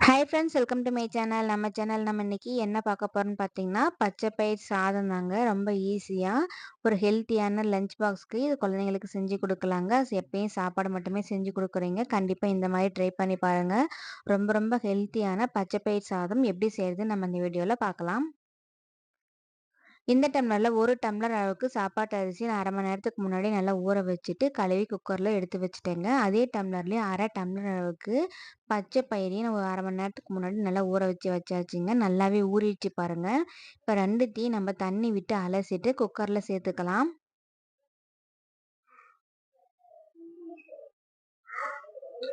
Hi friends, welcome to my channel. நம்ம இன்னைக்கு என்ன பார்க்க போறோம்னு பார்த்தீங்கன்னா, பச்சை பயிர் சாதம் தாங்க. ரொம்ப ஈஸியா ஒரு ஹெல்த்தியான லஞ்ச் பாக்ஸ்க்கு இது குழந்தைங்களுக்கு செஞ்சு குடுக்கலாங்க. எப்பயும் சாப்பாடு மட்டுமே செஞ்சு குடுக்குறீங்க. கண்டிப்பா இந்த மாரி ட்ரை பண்ணி பாருங்க. ரொம்ப ரொம்ப ஹெல்த்தியான பச்சை பயிர் சாதம் எப்படி செய்றதுன்னு நம்ம இந்த வீடியோல பார்க்கலாம். இந்த டம்ளர்ல 1 டம்ளர் அளவுக்கு சாப்பாட்டு அரிசி நான் 1/2 மணி நேரத்துக்கு முன்னாடி நல்லா ஊற வச்சுட்டு, கழுவி குக்கர்ல எடுத்து வச்சுட்டேங்க. அதே டம்ளர்லயே 1/2 டம்ளர் அளவுக்கு பச்சை பயிரையும் நான் ஒரு 1/2 மணி நேரத்துக்கு முன்னாடி நல்லா ஊற வச்சாச்சுங்க. நல்லாவே ஊறிடுச்சு பாருங்க. இப்ப 2த்தையும் நம்ம தண்ணி விட்டு அலசிட்டு குக்கர்ல சேர்த்துக்கலாம்.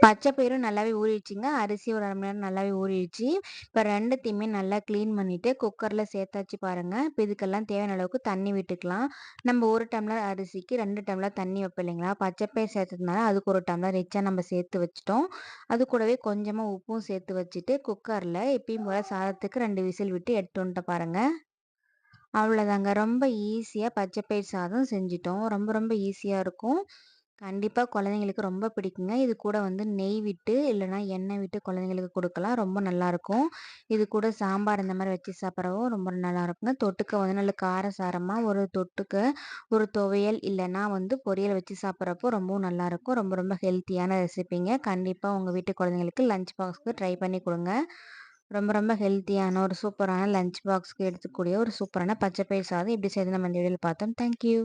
பச்சை பயிரும் நல்லாவே ஊறிடுச்சுங்க. அரிசி ஒரு 1/2 மணி நேரம் நல்லாவே ஊறிடுச்சு. இப்ப 2த்தையுமே நல்லா கிளீன் பண்ணிட்டு குக்கர்ல சேர்த்தாச்சு பாருங்க. இப்ப இதுக்கெல்லாம் தேவையான அளவுக்கு தண்ணி விட்டுக்கலாம். நம்ம 1 டம்ளர் அரிசிக்கு 2 டம்ளர் தண்ணி வைப்போம் இல்லைங்களா? பச்சை பயிர் சேர்த்ததுனால அதுக்கு 1 டம்ளர் எக்ஸ்ட்ரா நம்ம சேர்த்து வச்சுட்டோம். அது கூடவே கொஞ்சமா உப்பும் சேர்த்து வச்சுட்டு குக்கர்ல எப்பயும் போல சாதத்துக்கு 2 விசில் விட்டு எடுத்து வந்துட்டேன் பாருங்க. அவ்வளோதாங்க. ரொம்ப ஈஸியா பச்சை பயிர் சாதம் செஞ்சுட்டோம். ரொம்ப ரொம்ப ஈஸியா இருக்கும். கண்டிப்பா குழந்தைங்களுக்கு ரொம்ப பிடிக்குங்க. இது கூட வந்து நெய் விட்டு, இல்லன்னா எண்ணெய் விட்டு குழந்தைங்களுக்கு குடுக்கலாம். ரொம்ப நல்லாருக்கும். இது கூட சாம்பார் இந்த மாரி வச்சு சாப்பிடவும் ரொம்ப நல்லாருக்குங்க. தொட்டுக்க வந்து நல்ல காரசாரமா ஒரு தொட்டுக்க, ஒரு துவையல் இல்லன்னா வந்து பொரியல் வச்சு சாப்பிட்றப்போ ரொம்பவும் நல்லாருக்கும். ரொம்ப ரொம்ப ஹெல்த்தியான ரெசிபிங்க. கண்டிப்பா உங்க வீட்டு குழந்தைங்களுக்கு லஞ்ச் பாக்ஸ்க்கு ட்ரை பண்ணி குடுங்க. ரொம்ப ரொம்ப ஹெல்த்தியான ஒரு சூப்பரான லஞ்ச் பாக்ஸ்க்கு எடுத்துக்கூடிய ஒரு சூப்பரான பச்சை பயிர் சாதம் எப்படி செய்றதுன்னு நம்ம இந்த வீடியோல பார்த்தோம். Thank you.